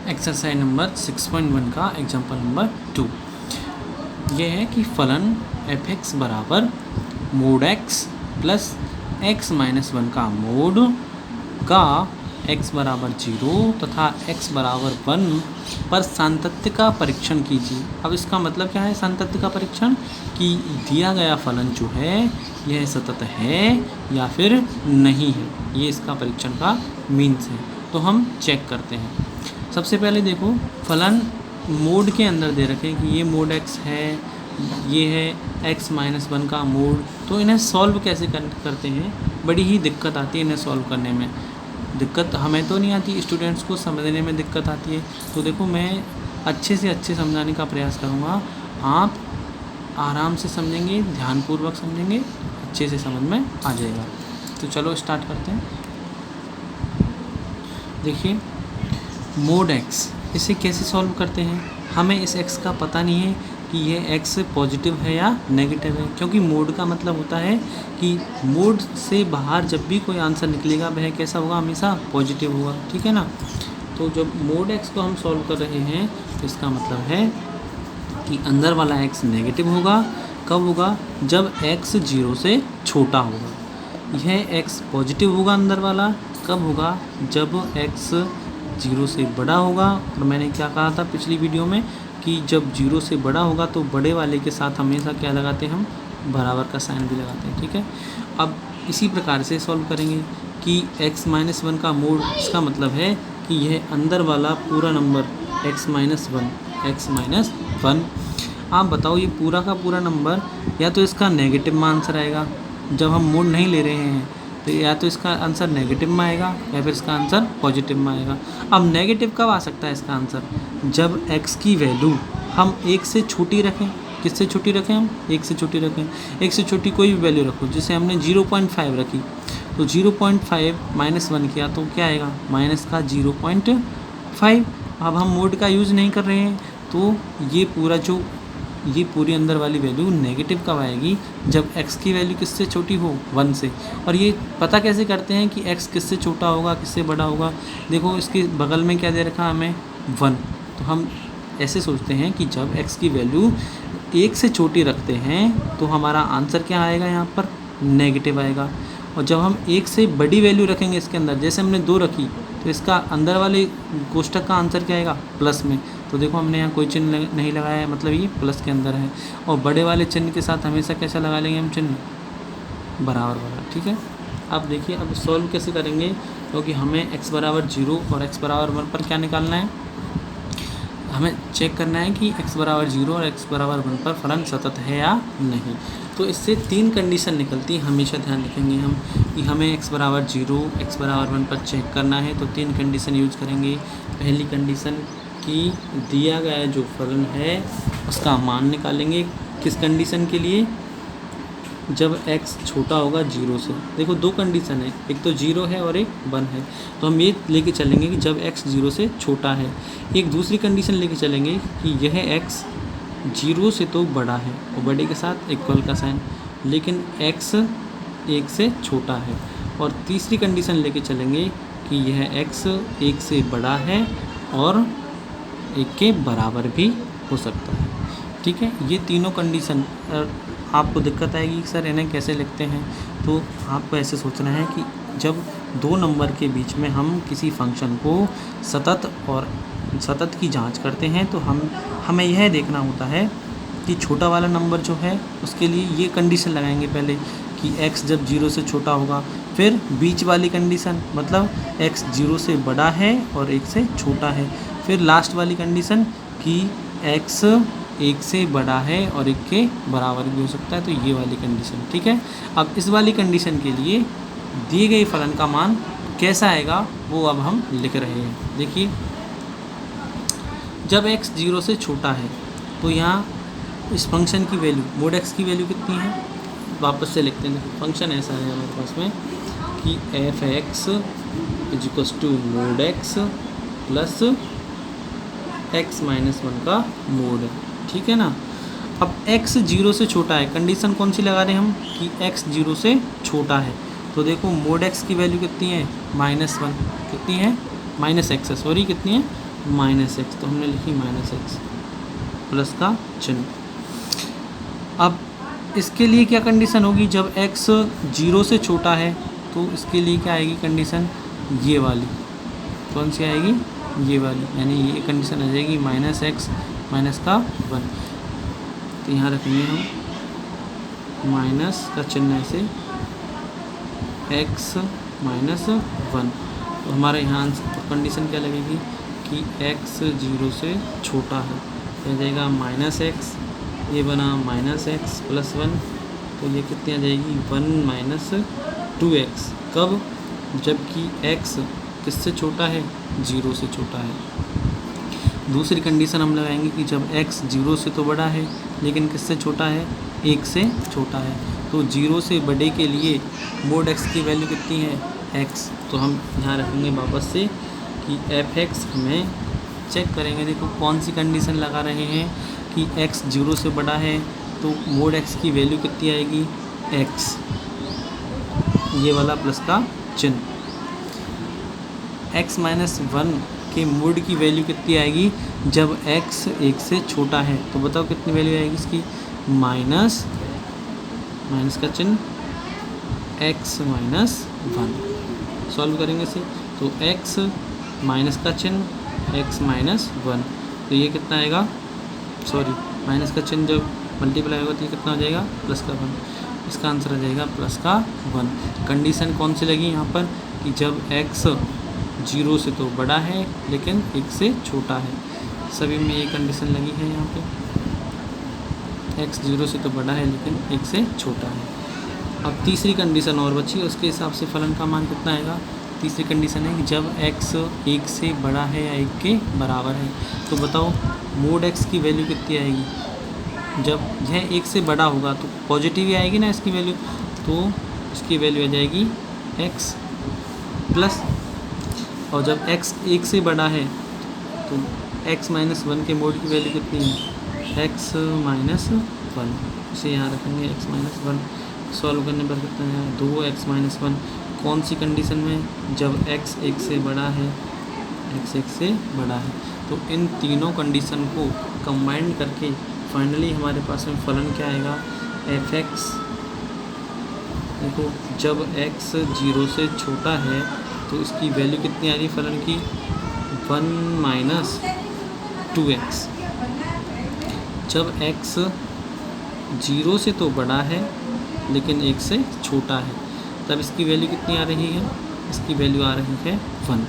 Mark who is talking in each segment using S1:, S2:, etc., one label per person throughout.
S1: Exercise number 6.1 का example number 2 ये है कि फलन f(x) बराबर mode x plus x minus 1 का मोड का x बराबर 0 तथा x बराबर 1 पर सातत्य का परीक्षण कीजिए। अब इसका मतलब क्या है सातत्य का परीक्षण, कि दिया गया फलन जो है यह सतत है या फिर नहीं है, ये इसका परीक्षण का मीन्स है। तो हम चेक करते हैं। सबसे पहले देखो फलन मोड के अंदर दे रखे कि ये मोड x है, ये है x माइनस 1 का मोड। तो इन्हें सॉल्व कैसे करते हैं, बड़ी ही दिक्कत आती है इन्हें सॉल्व करने में। दिक्कत हमें तो नहीं आती, स्टूडेंट्स को समझने में दिक्कत आती है। तो देखो मैं अच्छे से अच्छे समझाने का प्रयास करूँगा, आप आराम से समझेंगे, ध्यानपूर्वक समझेंगे, अच्छे से समझ में आ जाएगा। तो चलो स्टार्ट करते हैं। देखिए मोड x, इसे कैसे सॉल्व करते हैं। हमें इस x का पता नहीं है कि ये x पॉजिटिव है या नेगेटिव है, क्योंकि मोड का मतलब होता है कि मोड से बाहर जब भी कोई आंसर निकलेगा वह कैसा होगा, हमेशा पॉजिटिव होगा, ठीक है ना। तो जब मोड x को हम सॉल्व कर रहे हैं तो इसका मतलब है कि अंदर वाला x नेगेटिव होगा। कब होगा, जब x 0 से छोटा होगा। यह x पॉजिटिव होगा अंदर वाला, कब होगा, जब x 0 से बड़ा होगा। और मैंने क्या कहा था पिछली वीडियो में कि जब 0 से बड़ा होगा तो बड़े वाले के साथ हमेशा क्या लगाते हैं, हम बराबर का साइन भी लगाते हैं, ठीक है। अब इसी प्रकार से सॉल्व करेंगे कि x माइनस 1 का मोड, इसका मतलब है कि यह अंदर वाला पूरा नंबर x माइनस 1। आप बताओ ये पूरा का पूरा नंबर या तो इसका नेगेटिव में आंसर आएगा, जब हम मोड नहीं ले रहे हैं तो या तो इसका आंसर नेगेटिव में आएगा या फिर इसका आंसर पॉजिटिव में आएगा। अब नेगेटिव कब आ सकता है इसका आंसर, जब x की वैल्यू हम 1 से छोटी रखें। किससे छोटी रखें, हम 1 से छोटी रखें। 1 से छोटी कोई भी वैल्यू रखो, जैसे हमने 0.5 रखी तो 0.5 माइनस 1 किया तो क्या आएगा, माइनस का 0.5। अब हम मोड का यूज़ नहीं कर रहे हैं तो ये पूरी अंदर वाली वैल्यू नेगेटिव कब आएगी, जब x की वैल्यू किससे छोटी हो, 1 से। और ये पता कैसे करते हैं कि x किससे छोटा होगा किससे बड़ा होगा। देखो इसके बगल में क्या दे रखा हमें, 1। तो हम ऐसे सोचते हैं कि जब x की वैल्यू 1 से छोटी रखते हैं तो हमारा आंसर क्या आएगा, यहाँ पर नेगेटिव आएगा। और जब हम 1 से बड़ी वैल्यू रखेंगे इसके अंदर, जैसे हमने 2 रखी तो इसका अंदर वाले कोष्ठक का आंसर क्या आएगा, प्लस में। तो देखो हमने यहाँ कोई चिन्ह नहीं लगाया है, मतलब ये प्लस के अंदर है। और बड़े वाले चिन्ह के साथ हमेशा कैसा लगा लेंगे हम चिन्ह, बराबर वाला, ठीक है। अब देखिए अब सॉल्व कैसे करेंगे, क्योंकि हमें x बराबर 0 और x बराबर 1 पर क्या निकालना है, हमें चेक करना है कि x बराबर 0 और x बराबर 1 पर फलन सतत है या नहीं। तो इससे 3 कंडीशन निकलती है, हमेशा ध्यान रखेंगे हम कि हमें x बराबर 0 x बराबर 1 पर चेक करना है। तो 3 कंडीशन यूज करेंगे। पहली कंडीशन कि दिया गया जो फलन है उसका मान निकालेंगे। किस कंडीशन के लिए, जब x छोटा होगा 0 से। देखो 2 कंडीशन है, एक तो 0 है और एक 1 है। तो हम ये लेके चलेंगे कि जब x 0 से छोटा है। एक दूसरी कंडीशन लेके चलेंगे कि यह x 0 से तो बड़ा है और बड़े के साथ इक्वल का साइन, लेकिन x 1 से छोटा है। और तीसरी कंडीशन लेके चलेंगे कि यह x 1 से बड़ा है और 1 के बराबर भी हो सकता है, ठीक है। ये तीनों कंडीशन आपको दिक्कत आएगी कि सर इन्हें कैसे लिखते हैं। तो आपको ऐसे सोचना है कि जब 2 नंबर के बीच में हम किसी फंक्शन को सतत की जांच करते हैं तो हमें यह देखना होता है कि छोटा वाला नंबर जो है उसके लिए ये कंडीशन लगाएंगे पहले कि x जब 0 से छोटा होगा। फिर बीच वाली कंडीशन मतलब x 0 से बड़ा है और 1 से छोटा है। फिर लास्ट वाली कंडीशन कि x 1 से बड़ा है और 1 के बराबर भी हो सकता है, तो ये वाली कंडीशन, ठीक है। अब इस वाली कंडीशन के लिए दिए गए फलन का मान कैसा आएगा वो अब हम लिख रहे हैं। देखिए जब x 0 से छोटा है तो यहाँ इस फंक्शन की वैल्यू मोड x की वैल्यू कितनी है, वापस से लिखते हैं। फंक्शन ऐसा है हमारे पास में कि f(x) = mode x plus x minus 1 का मोड है, ठीक है ना। अब x 0 से छोटा है, कंडीशन कौन सी लगा रहे हैं हम कि x 0 से छोटा है। तो देखो मोड x की वैल्यू कितनी है, -1। कितनी है, -x है, सॉरी कितनी है, माइनस एक्स, तो हमने लिखी माइनस एक्स प्लस का चिन्ह। अब इसके लिए क्या कंडीशन होगी, जब x 0 से छोटा है तो इसके लिए क्या आएगी कंडीशन, ये वाली। कौन सी आएगी, ये वाली, यानी ये कंडीशन आ जाएगी माइनस एक्स माइनस का 1। तो यहाँ रखेंगे हम माइनस का चिन्ह ऐसे x माइनस 1। तो हमारे यहाँ कंडीशन क्या लगेगी कि x 0 से छोटा है, तो आ जाएगा माइनस एक्स, ये बना माइनस एक्स प्लस 1, तो ये कितनी आ जाएगी 1 माइनस 2x। कब, जबकि x किससे छोटा है, 0 से छोटा है। दूसरी कंडीशन हम लगाएंगे कि जब x 0 से तो बड़ा है लेकिन किससे छोटा है, 1 से छोटा है। तो 0 से बड़े के लिए मोड x की वैल्यू कितनी है, x। तो हम यहाँ रखेंगे वापस से कि f(x) हमें चेक करेंगे, देखो कौन सी कंडीशन लगा रहे हैं कि x 0 से बड़ा है तो मोड x की वैल्यू कितनी आएगी, x, ये वाला प्लस का चिन्ह। x माइनस 1 के मोड की वैल्यू कितनी आएगी, जब x 1 से छोटा है। तो बताओ कितनी वैल्यू आएगी इसकी, माइनस का चिन्ह x माइनस 1। सॉल्व करेंगे इसे, तो x माइनस का चिन्ह x माइनस 1, तो ये कितना आएगा, सॉरी माइनस का चिन्ह जब मल्टीप्लाई होगा तो ये कितना हो जाएगा, प्लस का 1। इसका आंसर आ जाएगा प्लस का 1। कंडीशन कौन सी लगी यहाँ पर कि जब x 0 से तो बड़ा है लेकिन 1 से छोटा है। सभी में ये कंडीशन लगी है यहाँ पे, x 0 से तो बड़ा है लेकिन 1 से छोटा है। अब तीसरी कंडीशन और बची, उसके हिसाब से फलन का मान कितना आएगा। तीसरी कंडीशन है कि जब x 1 से बड़ा है या 1 के बराबर है। तो बताओ मोड x की वैल्यू कितनी आएगी, जब यह 1 से बड़ा होगा तो पॉजिटिव ही आएगी ना इसकी वैल्यू, तो इसकी वैल्यू आ जाएगी x प्लस, और जब x 1 से बड़ा है तो x माइनस 1 के मोड की वैल्यू कितनी है, x माइनस 1। इसे यहाँ रखेंगे x माइनस 1। सॉल्व करने पर कितना है, 2x माइनस 1। कौन सी कंडीशन में, जब x 1 से बड़ा है, x 1 से बड़ा है। तो इन तीनों कंडीशन को कंबाइन करके फाइनली हमारे पास में फलन क्या आएगा, f(x). देखो जब x 0 से छोटा है तो इसकी वैल्यू कितनी आ रही है फलन की, 1 माइनस 2x। जब x 0 से तो बड़ा है लेकिन 1 से छोटा है, तब इसकी वैल्यू कितनी आ रही है, इसकी वैल्यू आ रही है 1।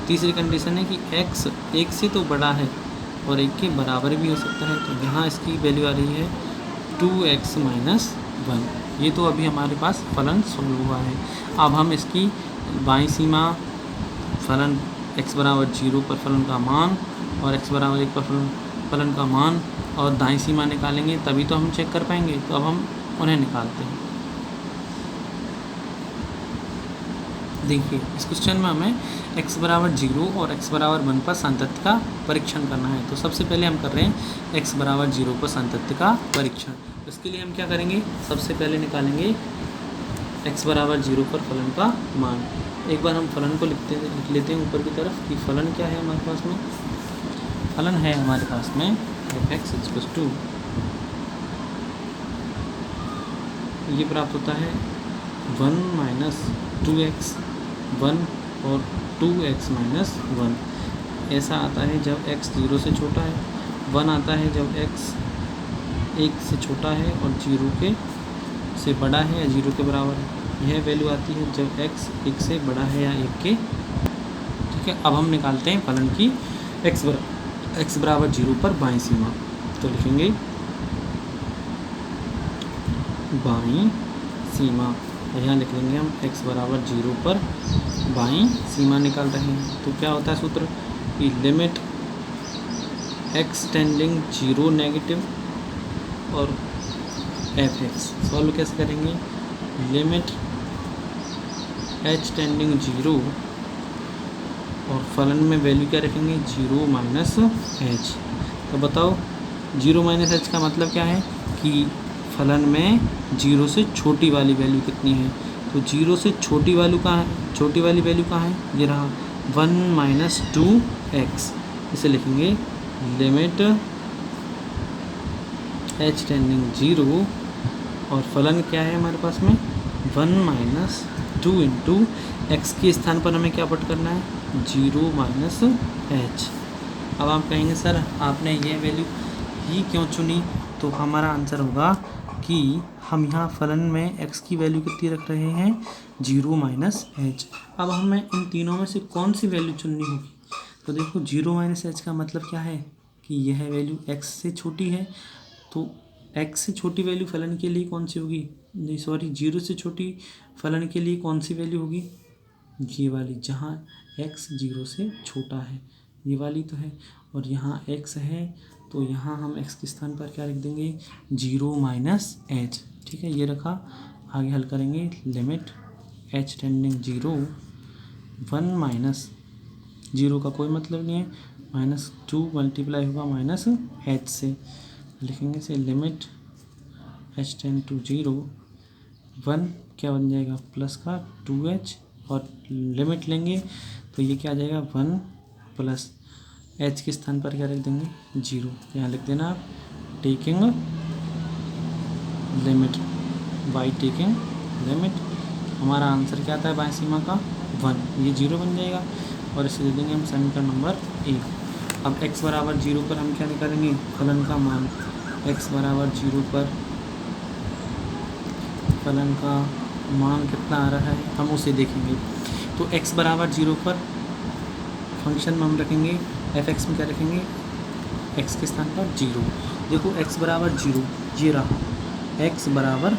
S1: तीसरी कंडीशन है कि x 1 से तो बड़ा है और 1 के बराबर भी हो सकता है, तो यहाँ इसकी वैल्यू आ रही है 2x माइनस 1। ये तो अभी हमारे पास फलन सॉल्व हुआ है। अब हम इसकी बाईं सीमा फलन x बराबर 0 पर फलन का मान और x बराबर 1 पर फलन का मान और दाईं सीमा निकालेंगे, तभी तो हम चेक कर पाएंगे। तो अब हम उन्हें निकालते हैं। देखिए इस क्वेश्चन में हमें x बराबर 0 और x बराबर 1 पर सातत्य का परीक्षण करना है। तो सबसे पहले हम कर रहे हैं x बराबर 0 पर सातत्य का परीक्षण। इसके लिए हम क्या करेंगे, सबसे पहले निकालेंगे x बराबर 0 पर फलन का मान। एक बार हम फलन को लिख लेते हैं ऊपर की तरफ कि फलन क्या है हमारे पास में। फलन है हमारे पास में f(x) = ये प्राप्त होता है 1 माइनस 2x 1 और 2x माइनस 1। ऐसा आता है जब x 0 से छोटा है, 1 आता है जब x 1 से छोटा है और 0 के से बड़ा है या 0 के बराबर है। यह वैल्यू आती है जब x 1 से बड़ा है या 1 के। ठीक है, अब हम निकालते हैं फलन की x बराबर 0 पर बाईं सीमा। तो लिखेंगे बाईं सीमा, यहाँ लिख लेंगे हम x बराबर 0 पर बाईं सीमा निकाल रहे हैं। तो क्या होता है सूत्र कि लिमिट x टेंडिंग 0 नेगेटिव और f(x) सॉल्व कैसे करेंगे, लिमिट h टेंडिंग 0 और फलन में वैल्यू क्या रखेंगे 0 माइनस h। तो बताओ 0 माइनस h का मतलब क्या है कि फलन में 0 से छोटी वाली वैल्यू कितनी है। तो 0 से छोटी वाली वैल्यू कहाँ है, ये रहा 1 माइनस 2x। इसे लिखेंगे लिमिट h टेंडिंग 0, और फलन क्या है हमारे पास में 1 माइनस 2 इंटू एक्स के स्थान पर हमें क्या पुट करना है 0 माइनस h। अब आप कहेंगे सर आपने ये वैल्यू ही क्यों चुनी, तो हमारा आंसर होगा कि हम यहाँ फलन में x की वैल्यू कितनी रख रहे हैं 0 माइनस h। अब हमें इन तीनों में से कौन सी वैल्यू चुननी होगी, तो देखो 0 माइनस h का मतलब क्या है कि यह वैल्यू x से छोटी है, तो x से छोटी वैल्यू फलन के लिए कौन सी होगी, नहीं सॉरी 0 से छोटी फलन के लिए कौन सी वैल्यू होगी, ये वाली जहाँ x 0 से छोटा है, ये वाली तो है, और यहाँ x है तो यहाँ हम x के स्थान पर क्या लिख देंगे 0 माइनस h। ठीक है, ये रखा। आगे हल करेंगे लिमिट h टेंडिंग 0 1 माइनस 0 का कोई मतलब नहीं है, -2 मल्टीप्लाई होगा माइनस h से, लिखेंगे से लिमिट h टेंड टू 0 1 क्या बन जाएगा प्लस का 2h, और लिमिट लेंगे तो ये क्या आ जाएगा 1 प्लस h के स्थान पर क्या लिख देंगे 0, यहाँ लिख देना आप taking limit, by taking limit. हमारा आंसर क्या आता है बाएं सीमा का 1, ये 0 बन जाएगा, और इसे दे देंगे हम समीकरण नंबर 1। अब x बराबर 0 पर हम क्या निकालेंगे फलन का मान, x बराबर 0 पर फलन का मान कितना आ रहा है हम उसे देखेंगे। तो x बराबर 0 पर फंक्शन में हम रखेंगे f(x) में क्या रखेंगे x के स्थान पर 0। देखो x बराबर 0 ये रहा, x बराबर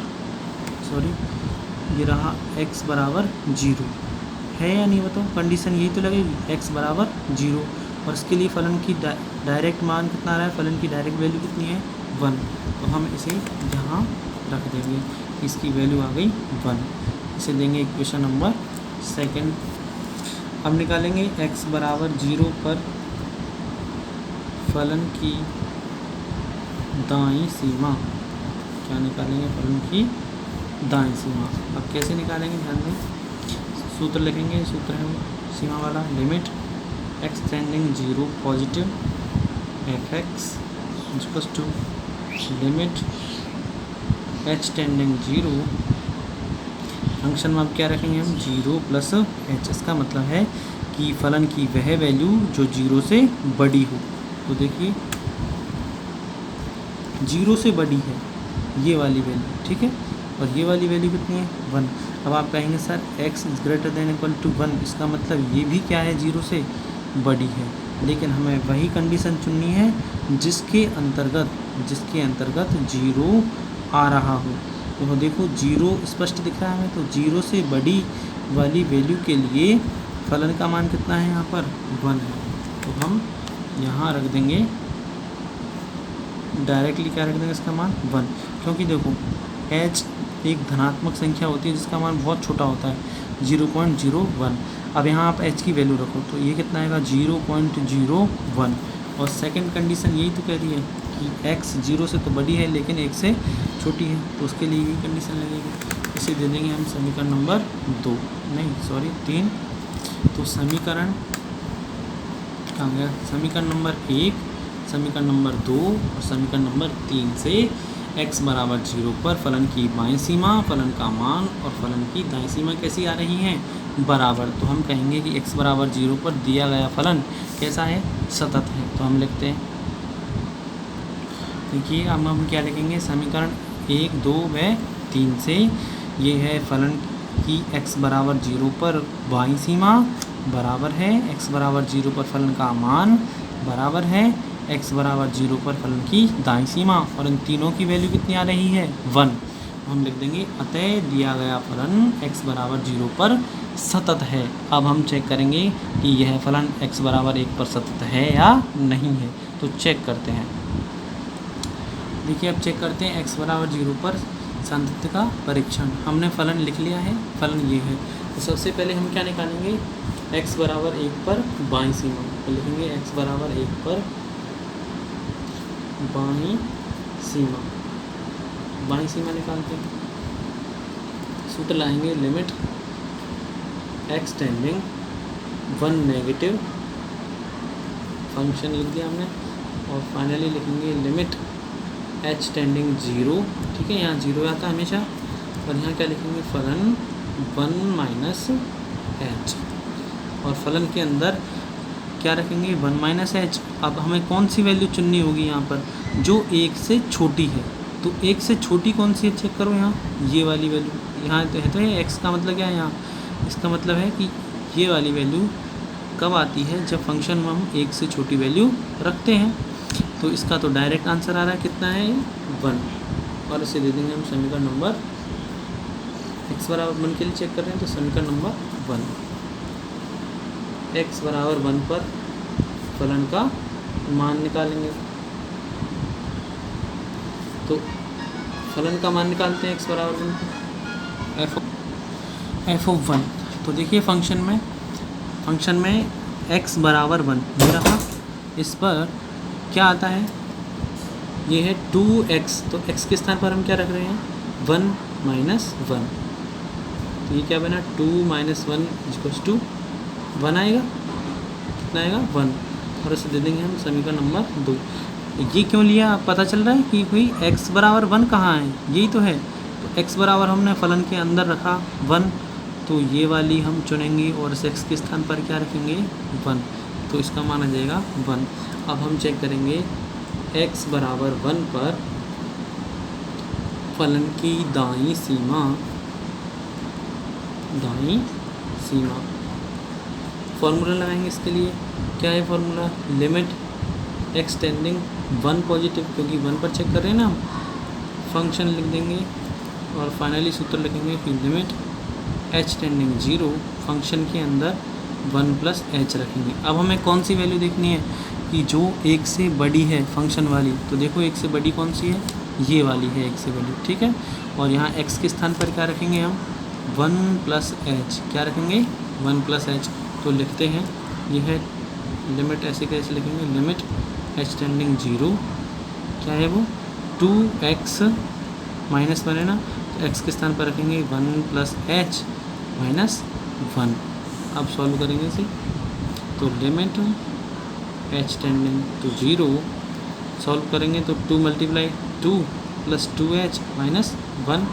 S1: ये रहा x बराबर 0 है या नहीं बताओ, कंडीशन यही तो लगेगी x बराबर 0, और इसके लिए फलन की डायरेक्ट मान कितना आ रहा है, फलन की डायरेक्ट वैल्यू कितनी है 1, तो हम इसे यहाँ रख देंगे, इसकी वैल्यू आ गई 1। इसे देंगे इक्वेशन नंबर 2। अब निकालेंगे x बराबर 0 पर फलन की दाईं सीमा, क्या निकालेंगे फलन की दाईं सीमा। अब कैसे निकालेंगे ध्यान दें, सूत्र लिखेंगे, सूत्र है सीमा वाला limit x tending 0 positive f(x) equals to limit h tending 0 function में अब क्या रखेंगे हम 0 प्लस h। इसका मतलब है कि फलन की वह वैल्यू जो 0 से बड़ी हो, तो देखिए 0 से बड़ी है ये वाली वैल्यू, ठीक है, और ये वाली वैल्यू कितनी है 1। अब आप कहेंगे sir x is greater than equal to 1, इसका मतलब ये भी क्या है 0 से बड़ी है, लेकिन हमें वही कंडीशन चुननी है जिसके अंतर्गत 0 आ रहा हो। तो देखो 0 स्पष्ट दिख रहा है हमें, तो 0 से बड़ी वाली वैल्यू के लिए फलन का मान कितना है यहाँ पर 1 है, तो हम यहाँ रख देंगे डायरेक्टली क्या रख देंगे इसका मान 1, क्योंकि देखो h एक धनात्मक संख्या होती है जिसका मान बहुत छोटा होता है 0.01। अब यहाँ आप h की वैल्यू रखो तो ये कितना आएगा 0.01, और सेकंड कंडीशन यही तो कह रही है कि x 0 से तो बड़ी है लेकिन 1 से छोटी है, तो उसके लिए ये कंडीशन लगेगी। इसे दे देंगे हम समीकरण नंबर 3। तो समीकरण कहाँ गया, समीकरण नंबर 1, समीकरण नंबर 2 और समीकरण नंबर 3 से x बराबर 0 पर फलन की बाईं सीमा, फलन का मान और फलन की दाईं सीमा कैसी आ रही हैं बराबर। तो हम कहेंगे कि x बराबर 0 पर दिया गया फलन कैसा है सतत है, तो हम लिखते हैं, देखिए अब हम क्या लिखेंगे समीकरण 1, 2 व 3 से ये है फलन की x बराबर 0 पर बाईं सीमा बराबर है x बराबर 0 पर फलन का मान बराबर है x बराबर 0 पर फलन की दाईं सीमा, और इन तीनों की वैल्यू कितनी आ रही है 1। हम लिख देंगे अतः दिया गया फलन x बराबर 0 पर सतत है। अब हम चेक करेंगे कि यह फलन x बराबर 1 पर सतत है या नहीं है, तो चेक करते हैं। देखिए अब चेक करते हैं x बराबर 0 पर संतत का परीक्षण। हमने फलन लिख लिया है, फलन ये है, तो सबसे पहले हम क्या निकालेंगे x बराबर 1 पर बाईं सीमा, तो लिखेंगे x बराबर 1 पर बाईं सीमा निकालते हैं। सूत्र लाएंगे limit x tending 1 negative function लिख दिया हमने, और फाइनली लिखेंगे लिमिट h टेंडिंग 0, ठीक है, यहाँ 0 आता है हमेशा, और यहाँ क्या लिखेंगे, फलन 1 माइनस h, और फलन के अंदर क्या रखेंगे, 1 माइनस एच। अब हमें कौन सी वैल्यू चुननी होगी यहाँ पर, जो 1 से छोटी है, तो 1 से छोटी कौन सी है, चेक करो यहाँ, ये वाली वैल्यू यहाँ तो है, तो ये x का मतलब क्या है यहाँ, इसका मतलब है कि ये वाली वैल्यू कब आती है, जब फंक्शन में हम 1 से छोटी वैल्यू रखते हैं। तो इसका तो डायरेक्ट आंसर आ रहा है, कितना है, 1, और इसे दे देंगे हम समीकरण नंबर, x बराबर 1 के लिए चेक कर रहे हैं, तो समीकरण नंबर 1, x बराबर 1 पर फलन का मान निकालेंगे। तो फलन का मान निकालते हैं x बराबर 1 पर, f ऑफ 1। तो देखिए फंक्शन में x बराबर 1 दे रहा, इस पर क्या आता है, ये है 2x, तो x के स्थान पर हम क्या रख रहे हैं, 1 माइनस 1, तो ये क्या बना, 2 माइनस 1 इक्वल्स टू 1 आएगा, कितना आएगा, 1, और इसे दे देंगे हम समीकरण नंबर 2। ये क्यों लिया, पता चल रहा है कि भाई x बराबर 1 कहाँ है, यही तो है, तो x बराबर हमने फलन के अंदर रखा 1, तो ये वाली हम चुनेंगे और इस x के स्थान पर क्या रखेंगे, 1, तो इसका मान आ जाएगा 1। अब हम चेक करेंगे x बराबर 1 पर फलन की दाईं सीमा, फॉर्मूला लगाएंगे इसके लिए, क्या है formula, limit x tending 1 positive, क्योंकि 1 पर चेक कर रहे हैं ना हम, फंक्शन लिख देंगे और फाइनली सूत्र लिखेंगे कि लिमिट h टेंडिंग 0, फंक्शन के अंदर 1 प्लस h रखेंगे। अब हमें कौन सी वैल्यू देखनी है कि जो 1 से बड़ी है फंक्शन वाली, तो देखो 1 से बड़ी कौन सी है, ये वाली है 1 से बड़ी, ठीक है, और यहाँ x के स्थान पर क्या रखेंगे हम, 1 प्लस h, क्या रखेंगे, 1 प्लस h, तो लिखते हैं ये है लिमिट, ऐसे कैसे लिखेंगे, लिमिट h टेंडिंग 0, क्या है वो, 2x माइनस 1 है ना, तो x के स्थान पर रखेंगे 1 प्लस h माइनस 1। अब सॉल्व करेंगे इसे, तो limit h tending to 0, solve करेंगे तो 2 मल्टीप्लाई 2 प्लस 2h माइनस 1,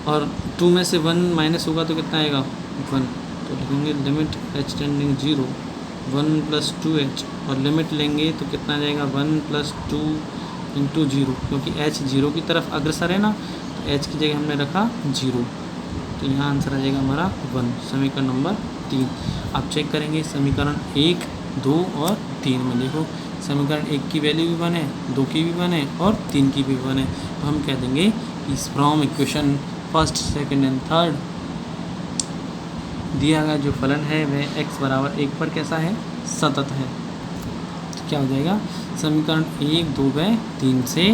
S1: और 2 में से 1 माइनस होगा तो कितना आएगा, 1, तो लिखेंगे limit h tending 0 1 plus 2h, और लिमिट लेंगे तो कितना आ जाएगा, 1 प्लस 2 इंटू 0, क्योंकि h 0 की तरफ अग्रसर है ना, तो h की जगह हमने रखा 0, तो यहाँ आंसर आ जाएगा हमारा 1, समीकरण नंबर 3। आप चेक करेंगे समीकरण 1, 2 और 3 में, देखो समीकरण 1 की वैल्यू भी 1 है, 2 की भी 1 है और 3 की भी 1 है, तो हम कह देंगे कि from equation first, second and third दिया गया जो फलन है वह x बराबर 1 पर कैसा है, सतत है। तो क्या हो जाएगा, समीकरण 1, 2 व 3 से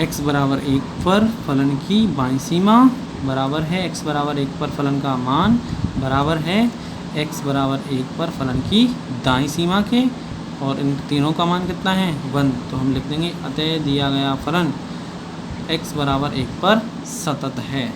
S1: x बराबर 1 पर फलन की बाईं सीमा बराबर है x बराबर 1 पर फलन का मान बराबर है x बराबर 1 पर फलन की दाईं सीमा के, और इन तीनों का मान कितना है, 1, तो हम लिख देंगे अतः दिया गया फलन x बराबर 1 पर सतत है।